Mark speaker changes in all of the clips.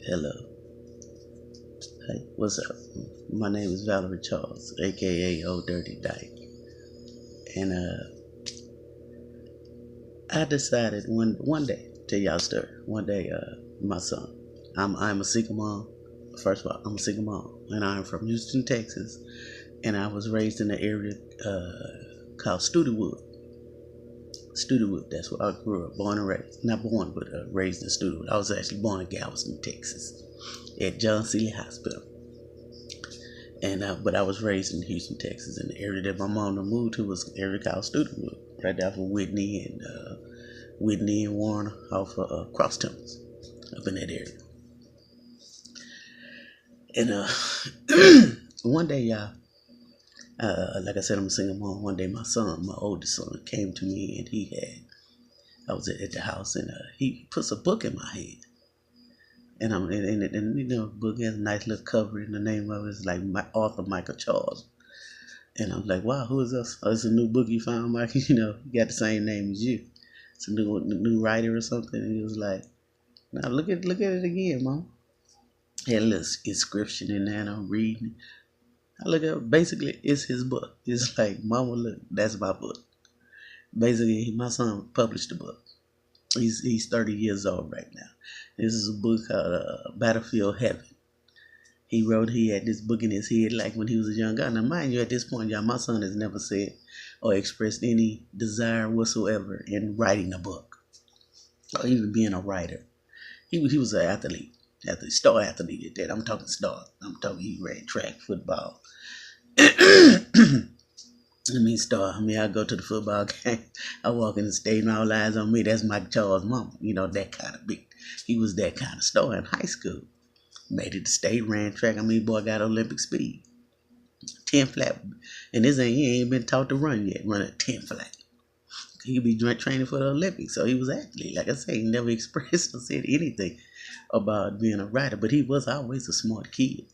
Speaker 1: Hello. Hey, what's up? My name is Valerie Charles, aka Old Dirty Dyke. And I decided one day, tell y'all a story. One day, my son, I'm a single mom. First of all, I'm a single mom, and I'm from Houston, Texas, and I was raised in an area called Studewood. Studewood, that's where I grew up, born and raised. Not born, but raised in Studewood. I was actually born in Galveston, Texas, at John Seeley Hospital. And but I was raised in Houston, Texas, and the area that my mom moved to was an area called Studewood, right there from Whitney and Warren off of Cross Timbers, up in that area. And one day, y'all, like I said, I'm a single mom. One day, my son, my oldest son, came to me, and I was at the house, and he puts a book in my hand. And you know, the book has a nice little cover, and the name of it is like my author Michael Charles. And I'm like, wow, who is this? Oh, it's a new book you found, Mike. You know, he got the same name as you. It's a new writer or something. And he was like, now look at it again, Mom. Had a little inscription in there, and I'm reading. I look at it, basically it's his book. It's like, Mama, look, that's my book. Basically, my son published the book. He's 30 years old right now. This is a book called Battlefield Heaven. He had this book in his head like when he was a young guy. Now, mind you, at this point, y'all, my son has never said or expressed any desire whatsoever in writing a book or even being a writer. He was an star athlete at that. I'm talking star. I'm talking he ran track, football. Star. I go to the football game. I walk in the stadium, all eyes on me. That's Mike Charles' mama. You know, that kind of big. He was that kind of star in high school. Made it to state, ran track. Boy got Olympic speed. 10 flat. And he ain't been taught to run yet. Run a 10 flat. He could be training for the Olympics. So he was actually, like I say, he never expressed or said anything about being a writer. But he was always a smart kid.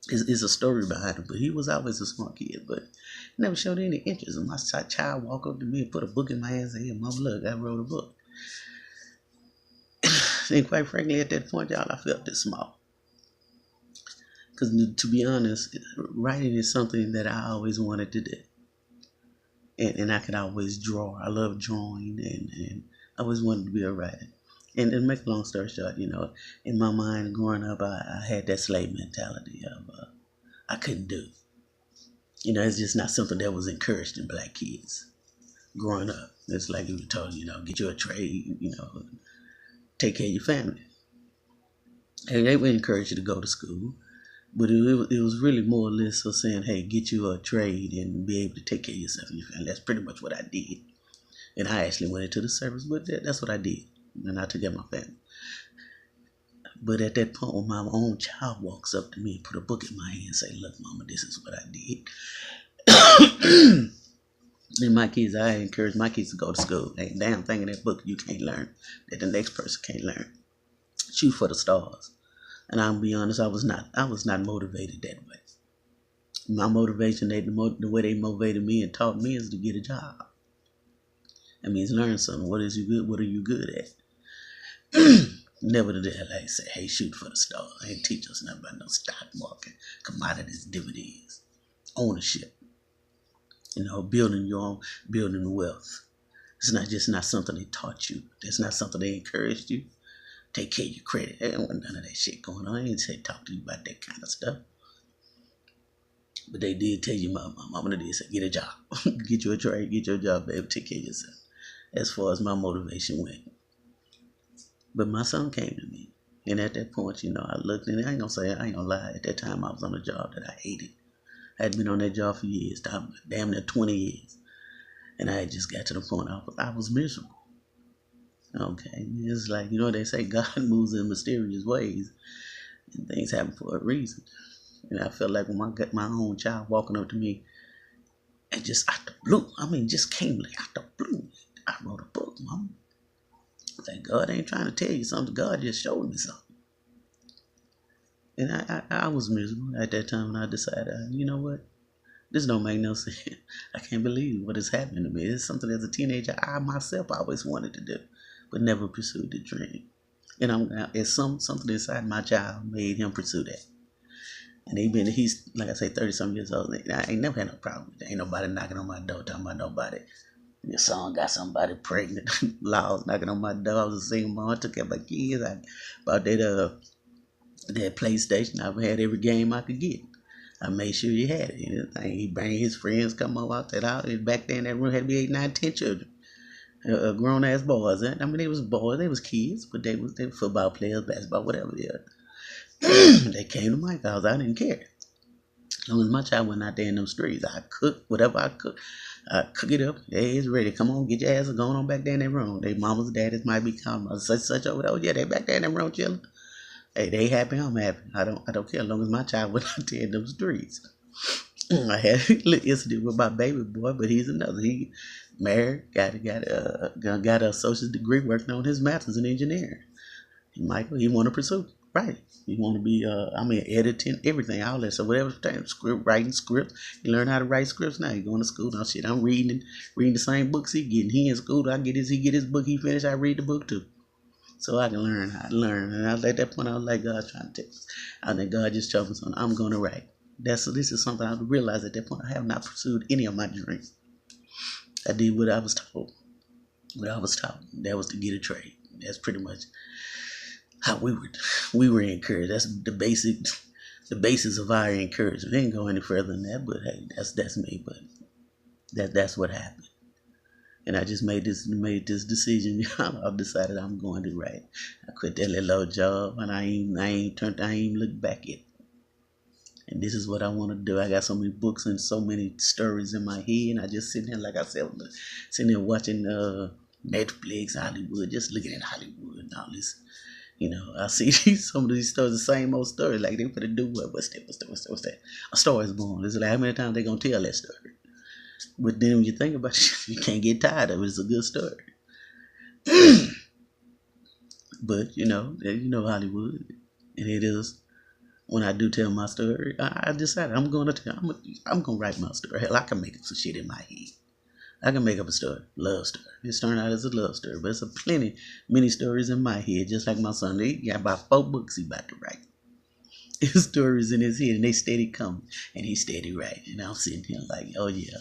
Speaker 1: It's a story behind him, but he was always a smart kid, but never showed any interest. And my child walk up to me and put a book in my hand and say, hey, Mom, look, I wrote a book. And quite frankly, at that point, y'all, I felt this small. Because to be honest, writing is something that I always wanted to do. And I could always draw. I love drawing, and I always wanted to be a writer. And to make a long story short, you know, in my mind growing up, I had that slave mentality of I couldn't do. You know, it's just not something that was encouraged in black kids growing up. It's like you were told, you know, get you a trade, you know, take care of your family. And they would encourage you to go to school, but it was really more or less of saying, hey, get you a trade and be able to take care of yourself and your family. That's pretty much what I did. And I actually went into the service, but that's what I did. And I took care of my family. But at that point, when my own child walks up to me and put a book in my hand and say, look, Mama, this is what I did. And my kids, I encourage my kids to go to school. Ain't a damn thing in that book you can't learn, that the next person can't learn. Shoot for the stars. And I'll be honest, I was not motivated that way. My motivation, the way they motivated me and taught me is to get a job. That means learn something. What are you good at? Never did that. Like say, hey, shoot for the stars. They ain't teach us nothing about no stock market, commodities, dividends, ownership. You know, building wealth. It's not something they taught you. It's not something they encouraged you. Take care of your credit. There wasn't none of that shit going on. I ain't say talk to you about that kind of stuff. But they did tell you, my mama did say, get a job. Get you a trade, get your job, baby, take care of yourself. As far as my motivation went. But my son came to me. And at that point, you know, I looked and I ain't gonna lie. At that time, I was on a job that I hated. I had been on that job for years, damn near 20 years. And I had just got to the point I was miserable. Okay. It's like, you know, they say God moves in mysterious ways. And things happen for a reason. And I felt like when I got my own child walking up to me and just out the blue, just came like out the blue. I wrote a book, Mom. Like, God ain't trying to tell you something. God just showed me something. And I was miserable at that time, and I decided, you know what? This don't make no sense. I can't believe what is happening to me. It's something as a teenager I myself always wanted to do, but never pursued the dream. And it's something inside my child made him pursue that. And he's like I say, 30 some years old. I ain't never had no problem with that. Ain't nobody knocking on my door talking about nobody. Your son got somebody pregnant. Laws knocking on my door. I was a single mom. I took care of my kids. I bought that PlayStation. I had every game I could get. I made sure he had it. He bring his friends, come over out that house. And back then, that room had to be 8, 9, 10 children. Grown ass boys. I mean, they was boys, they was kids, but they were football players, basketball, whatever they are. They came to my house. I didn't care. As long as my child went out there in them streets, I cook whatever I cook. I cook it up. Hey, it's ready. Come on, get your ass going on back there in that room. They mamas, daddies might be calm, such over there. Oh, yeah, they back there in that room chilling. Hey, they happy. I'm happy. I don't care as long as my child went out there in them streets. I had a little incident with my baby boy, but he's another. He married, got a associate's degree, working on his master's in engineering. Michael, he want to pursue writing. He want to be, editing, everything, all that. So whatever time, writing scripts. He learned how to write scripts now. He going to school now. Shit, I'm reading the same books he getting. He in school. He get his book. He finished. I read the book too. So I can learn how to learn. And at that point, I was like, God trying to take us. I think God just told me something. I'm going to write. This is something I realized at that point. I have not pursued any of my dreams. I did what I was told. What I was taught. That was to get a trade. That's pretty much how we were encouraged. That's the basis of our encouragement. It didn't go any further than that, but hey, that's me. But that's what happened. And I just made this decision. I decided I'm going to write. I quit that little old job, and I ain't looked back at it. And this is what I want to do. I got so many books and so many stories in my head, and I just sitting there, like I said, sitting there watching Netflix, Hollywood, just looking at Hollywood and all this. I see some of these stories, the same old story. Like they put a do what's that? A story is born. It's like how many times they gonna tell that story? But then when you think about it, you can't get tired of it. It's a good story. But Hollywood, and it is. When I do tell my story, I decided I'm gonna write my story. Hell, I can make up some shit in my head. I can make up a story, love story. It's turned out as a love story, but it's many stories in my head. Just like my son, he got about 4 books he about to write. His stories in his head, and they steady coming, and he steady writing. And I'm sitting here like, oh yeah,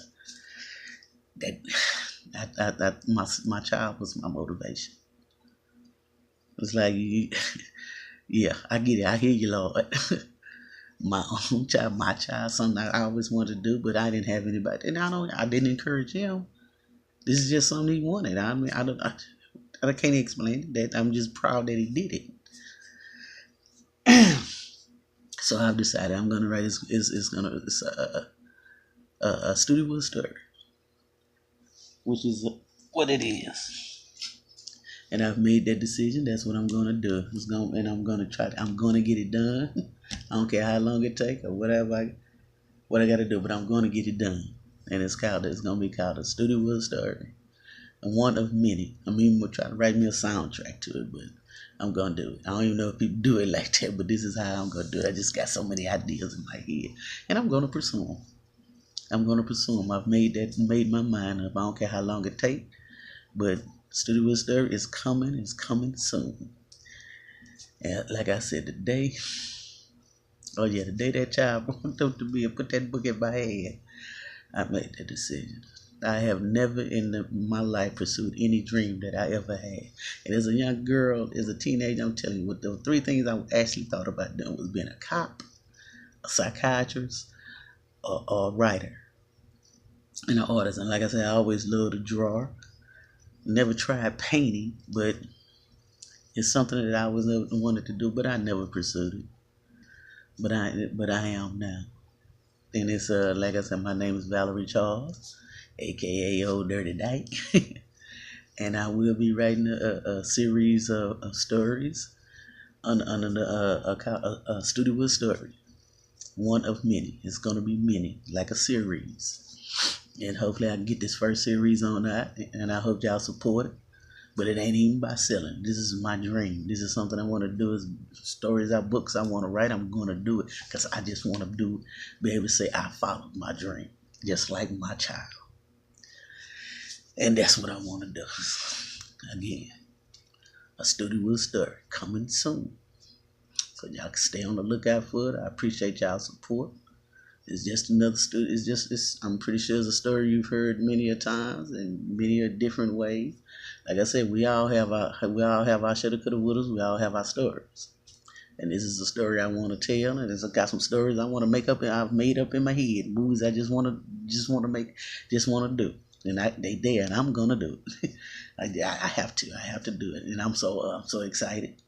Speaker 1: my child was my motivation. It's like, yeah, I get it. I hear you, Lord. My own child, something I always wanted to do, but I didn't have anybody. And I didn't encourage him. This is just something he wanted. I mean, I can't explain it. That I'm just proud that he did it. So I've decided I'm gonna write. It's a Studewood Story, which is what it is. And I've made that decision. That's what I'm gonna do. I'm gonna try. I'm gonna get it done. I don't care how long it takes or whatever. What I got to do, but I'm gonna get it done. And it's gonna be called a Studewood Story, and one of many. I mean, we'll try to write me a soundtrack to it, but I'm gonna do it. I don't even know if people do it like that, but this is how I'm gonna do it. I just got so many ideas in my head, and I'm gonna pursue them. I've made my mind up. I don't care how long it takes, but Studewood Story is coming. It's coming soon. And like I said, the day that child wanted to be and put that book in my head, I made that decision. I have never in my life pursued any dream that I ever had. And as a young girl, as a teenager, I'm telling you, what the 3 things I actually thought about doing was being a cop, a psychiatrist, or a writer, and an artist. And like I said, I always loved to draw. Never tried painting, but it's something that I always wanted to do, but I never pursued it. But I am now. And it's like I said, my name is Valerie Charles, aka Old Dirty Dyke. And I will be writing a series of stories under the Studewood Story. One of many. It's gonna be many, like a series. And hopefully I can get this first series on that, and I hope y'all support it. But it ain't even by selling. This is my dream. This is something I want to do. Is stories or books I want to write. I'm going to do it because I just want to be able to say I followed my dream, just like my child. And that's what I want to do. Again, A Studewood Story coming soon. So y'all can stay on the lookout for it. I appreciate y'all's support. It's just another story. I'm pretty sure it's a story you've heard many a times in many a different ways. Like I said, we all have our shoulda, coulda, wouldas. We all have our stories. And this is a story I want to tell, and I got some stories I want to make up. And I've made up in my head, movies I just want to make, just want to do. And they there, and I'm gonna do it. I have to do it, and I'm so excited.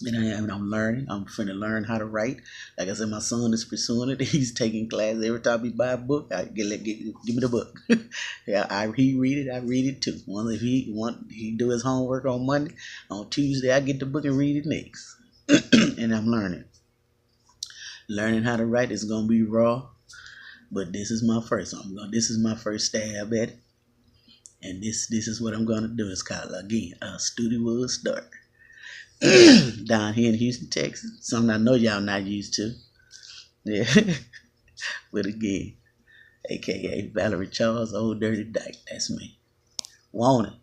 Speaker 1: And I'm learning. I'm finna learn how to write. Like I said, my son is pursuing it. He's taking classes. Every time he buy a book, give me the book. Yeah, he read it. I read it too. If he do his homework on Monday. On Tuesday, I get the book and read it next. And I'm learning. Learning how to write is gonna be raw, but this is my first. This is my first stab at it, and this is what I'm gonna do. It's called again a Studewood Story. Down here in Houston, Texas. Something I know y'all not used to. Yeah. But again, aka Valerie Charles, Old Dirty Dyke. That's me. Want it.